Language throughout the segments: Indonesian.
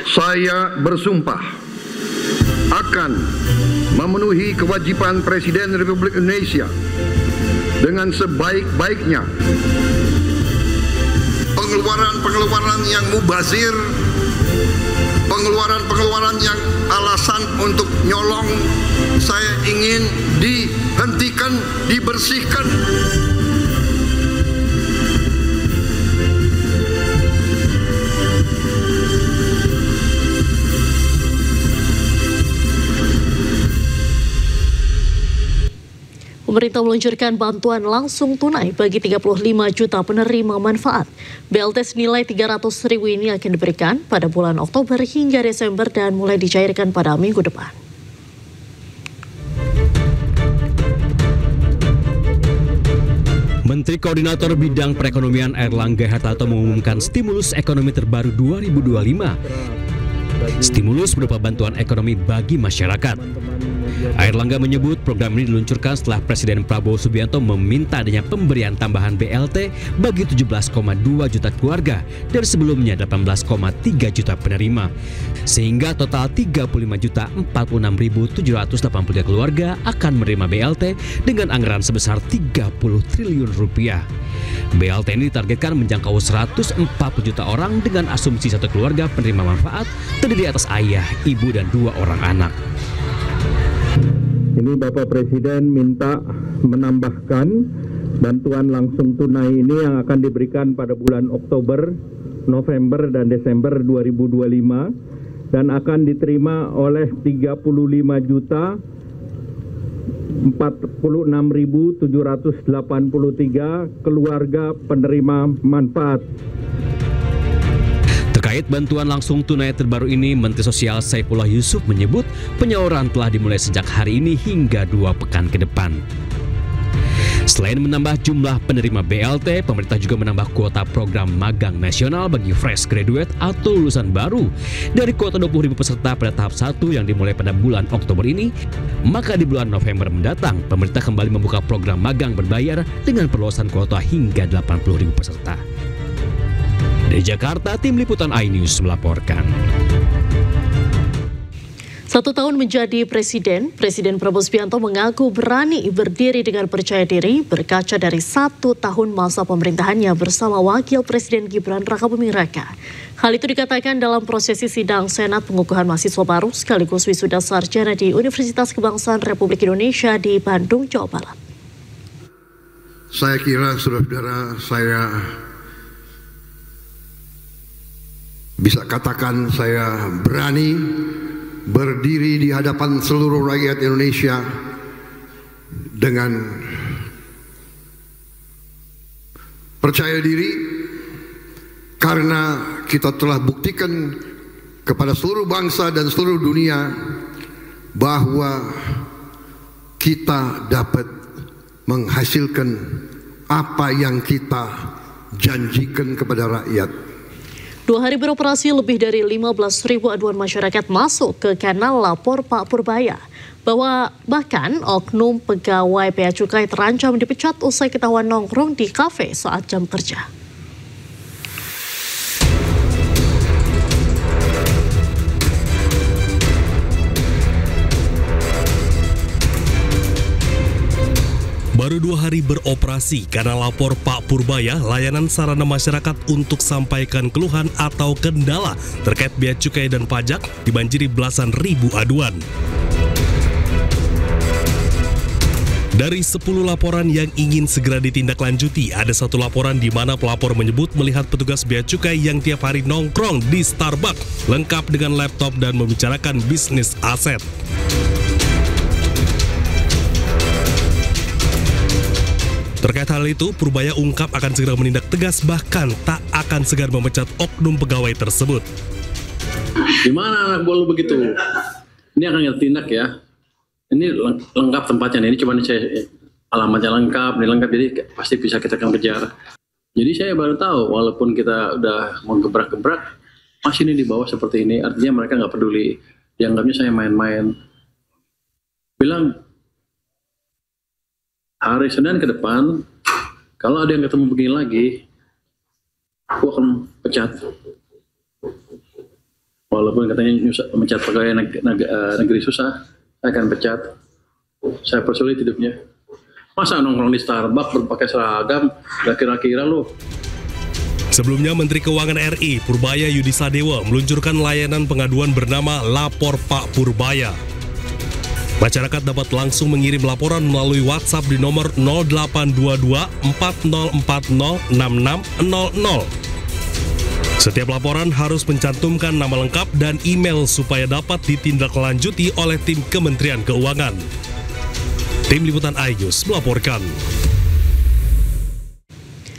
Saya bersumpah akan memenuhi kewajiban Presiden Republik Indonesia dengan sebaik-baiknya. Pengeluaran-pengeluaran yang mubazir, pengeluaran-pengeluaran yang alasan untuk nyolong, saya ingin dihentikan, dibersihkan. Pemerintah meluncurkan bantuan langsung tunai bagi 35 juta penerima manfaat. BLT senilai 300.000 ini akan diberikan pada bulan Oktober hingga Desember dan mulai dicairkan pada minggu depan. Menteri Koordinator Bidang Perekonomian Airlangga Hartarto mengumumkan stimulus ekonomi terbaru 2025. Stimulus berupa bantuan ekonomi bagi masyarakat. Airlangga menyebut program ini diluncurkan setelah Presiden Prabowo Subianto meminta adanya pemberian tambahan BLT bagi 17,2 juta keluarga dari sebelumnya 18,3 juta penerima. Sehingga total 35.046.783 keluarga akan menerima BLT dengan anggaran sebesar 30 triliun rupiah. BLT ini ditargetkan menjangkau 140 juta orang dengan asumsi satu keluarga penerima manfaat terdiri atas ayah, ibu, dan 2 orang anak. Ini Bapak Presiden minta menambahkan bantuan langsung tunai ini yang akan diberikan pada bulan Oktober, November, dan Desember 2025 dan akan diterima oleh 35.46.783 keluarga penerima manfaat. Terkait bantuan langsung tunai terbaru ini, Menteri Sosial Saifullah Yusuf menyebut penyaluran telah dimulai sejak hari ini hingga 2 pekan ke depan. Selain menambah jumlah penerima BLT, pemerintah juga menambah kuota program magang nasional bagi fresh graduate atau lulusan baru. Dari kuota 20.000 peserta pada tahap 1 yang dimulai pada bulan Oktober ini, maka di bulan November mendatang, pemerintah kembali membuka program magang berbayar dengan perluasan kuota hingga 80.000 peserta. Dari Jakarta, Tim Liputan iNews melaporkan. 1 tahun menjadi presiden, Presiden Prabowo Subianto mengaku berani berdiri dengan percaya diri berkaca dari 1 tahun masa pemerintahannya bersama Wakil Presiden Gibran Rakabuming Raka. Hal itu dikatakan dalam prosesi sidang Senat pengukuhan mahasiswa baru sekaligus wisuda sarjana di Universitas Kebangsaan Republik Indonesia di Bandung, Jawa Barat. Saya kira saudara-saudara, saya bisa katakan saya berani berdiri di hadapan seluruh rakyat Indonesia dengan percaya diri karena kita telah buktikan kepada seluruh bangsa dan seluruh dunia bahwa kita dapat menghasilkan apa yang kita janjikan kepada rakyat. 2 hari beroperasi, lebih dari 15.000 aduan masyarakat masuk ke kanal lapor Pak Purbaya. Bahkan oknum pegawai Bea Cukai terancam dipecat usai ketahuan nongkrong di kafe saat jam kerja. Baru 2 hari beroperasi, kanal lapor Pak Purbaya, layanan sarana masyarakat untuk sampaikan keluhan atau kendala terkait bea cukai dan pajak dibanjiri belasan ribu aduan. Dari 10 laporan yang ingin segera ditindaklanjuti, ada 1 laporan di mana pelapor menyebut melihat petugas bea cukai yang tiap hari nongkrong di Starbucks, lengkap dengan laptop dan membicarakan bisnis aset. Terkait hal itu, Purbaya ungkap akan segera menindak tegas, bahkan tak akan segan memecat oknum pegawai tersebut. Gimana anak buah lu begitu? Ini akan kita tindak ya. Ini lengkap tempatnya, ini cuma saya alamatnya lengkap, ini lengkap, jadi pasti bisa kita akan kejar. Jadi saya baru tahu, walaupun kita udah mau gebrak-gebrak, masih ini di bawah seperti ini, artinya mereka nggak peduli. Dianggapnya saya main-main. Bilang, hari Senin ke depan, kalau ada yang ketemu begini lagi, aku akan pecat. Walaupun katanya mencat pegawai negeri susah, saya akan pecat. Saya persulit hidupnya. Masa nongkrong di Starbucks berpakai seragam, gak kira-kira lo. Sebelumnya, Menteri Keuangan RI Purbaya Yudisadewa meluncurkan layanan pengaduan bernama Lapor Pak Purbaya. Masyarakat dapat langsung mengirim laporan melalui WhatsApp di nomor 0822 4040 6600. Setiap laporan harus mencantumkan nama lengkap dan email supaya dapat ditindaklanjuti oleh tim Kementerian Keuangan. Tim Liputan iNews melaporkan.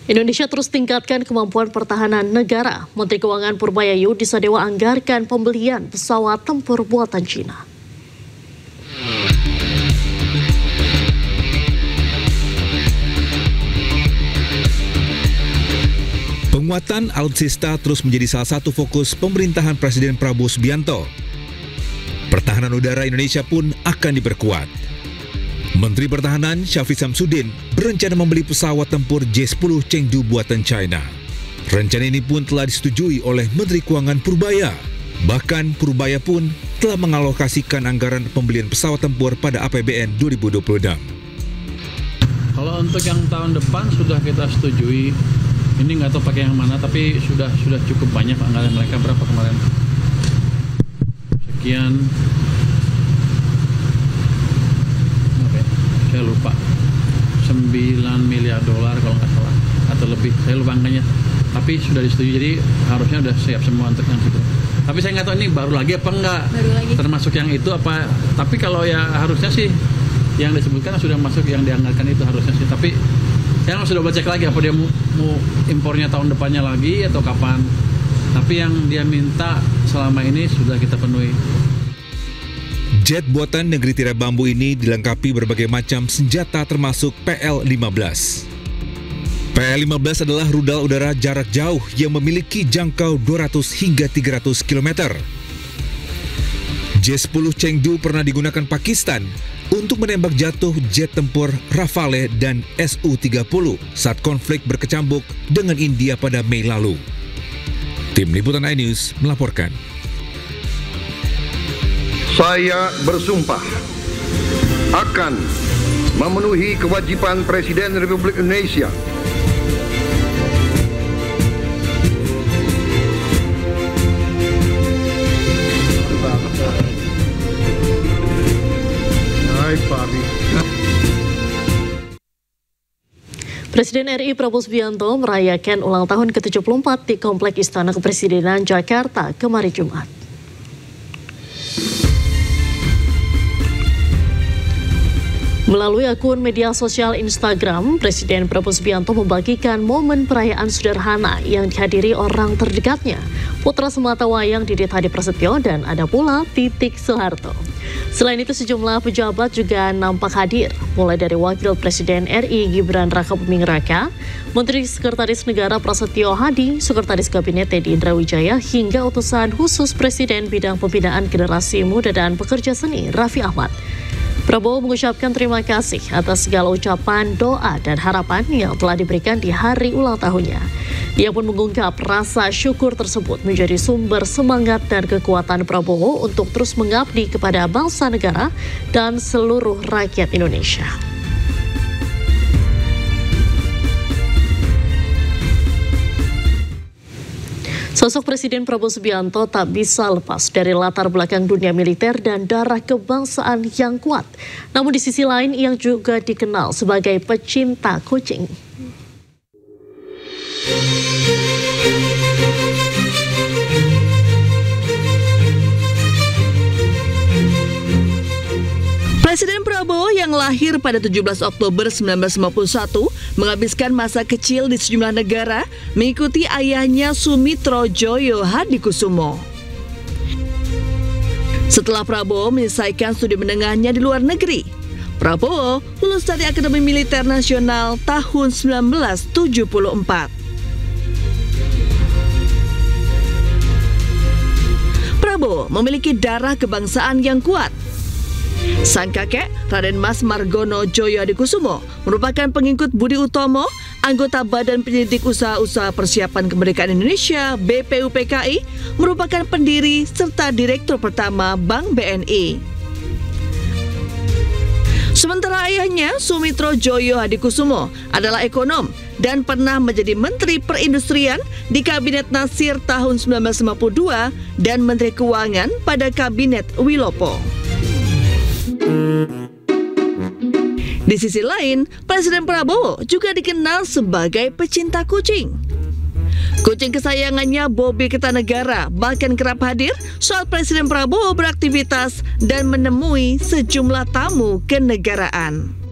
Indonesia terus tingkatkan kemampuan pertahanan negara. Menteri Keuangan Purbaya Yudisadewa anggarkan pembelian pesawat tempur buatan Cina. Penguatan alutsista terus menjadi salah satu fokus pemerintahan Presiden Prabowo Subianto. Pertahanan udara Indonesia pun akan diperkuat. Menteri Pertahanan Syafri Samsudin berencana membeli pesawat tempur J-10 Chengdu buatan China. Rencana ini pun telah disetujui oleh Menteri Keuangan Purbaya. Bahkan Purbaya pun telah mengalokasikan anggaran pembelian pesawat tempur pada APBN 2026. Kalau untuk yang tahun depan sudah kita setujui. Ini nggak tahu pakai yang mana, tapi sudah cukup banyak anggaran mereka. Berapa kemarin? Sekian. Saya lupa, 9 miliar dolar kalau nggak salah, atau lebih, saya lupa angkanya. Tapi sudah disetujui, jadi harusnya sudah siap semua untuk yang itu. Tapi saya nggak tahu ini baru lagi apa enggak, termasuk yang itu apa. Tapi kalau ya harusnya sih, yang disebutkan sudah masuk yang dianggarkan itu harusnya sih. Tapi yang sudah cek lagi apa dia mau impornya tahun depannya lagi atau kapan. Tapi yang dia minta selama ini sudah kita penuhi. Jet buatan negeri tirai bambu ini dilengkapi berbagai macam senjata termasuk PL-15. PL-15 adalah rudal udara jarak jauh yang memiliki jangkau 200 hingga 300 km. J-10 Chengdu pernah digunakan Pakistan untuk menembak jatuh jet tempur Rafale dan Su-30 saat konflik berkecambuk dengan India pada Mei lalu. Tim Liputan iNews melaporkan. Saya bersumpah akan memenuhi kewajiban Presiden Republik Indonesia Presiden RI Prabowo Subianto merayakan ulang tahun ke-74 di Komplek Istana Kepresidenan Jakarta kemarin Jumat. Melalui akun media sosial Instagram, Presiden Prabowo Subianto membagikan momen perayaan sederhana yang dihadiri orang terdekatnya, putra sematawayang Didit Hadi Prasetyo dan ada pula Titik Soeharto. Selain itu sejumlah pejabat juga nampak hadir, mulai dari Wakil Presiden RI Gibran Rakabuming Raka, Menteri Sekretaris Negara Prasetyo Hadi, Sekretaris Kabinet Teddy Indra Wijaya, hingga utusan khusus Presiden Bidang Pembinaan Generasi Muda dan Pekerja Seni Raffi Ahmad. Prabowo mengucapkan terima kasih atas segala ucapan, doa, dan harapan yang telah diberikan di hari ulang tahunnya. Ia pun mengungkap rasa syukur tersebut menjadi sumber semangat dan kekuatan Prabowo untuk terus mengabdi kepada bangsa negara dan seluruh rakyat Indonesia. Sosok Presiden Prabowo Subianto tak bisa lepas dari latar belakang dunia militer dan darah kebangsaan yang kuat. Namun di sisi lain, ia juga dikenal sebagai pecinta kucing. Presiden Prabowo yang lahir pada 17 Oktober 1951 menghabiskan masa kecil di sejumlah negara mengikuti ayahnya Sumitro Joyo Hadikusumo. Setelah Prabowo menyelesaikan studi menengahnya di luar negeri, Prabowo lulus dari Akademi Militer Nasional tahun 1974. Prabowo memiliki darah kebangsaan yang kuat. Sang kakek, Raden Mas Margono Joyo Hadikusumo, merupakan pengikut Budi Utomo, anggota Badan Penyelidik Usaha-Usaha Persiapan Kemerdekaan Indonesia (BPUPKI), merupakan pendiri serta direktur pertama Bank BNI. Sementara ayahnya, Sumitro Joyo Hadikusumo, adalah ekonom dan pernah menjadi Menteri Perindustrian di Kabinet Nasir tahun 1952 dan Menteri Keuangan pada Kabinet Wilopo. Di sisi lain, Presiden Prabowo juga dikenal sebagai pecinta kucing. Kucing kesayangannya, Bobby Kertanegara, bahkan kerap hadir saat Presiden Prabowo beraktivitas dan menemui sejumlah tamu kenegaraan.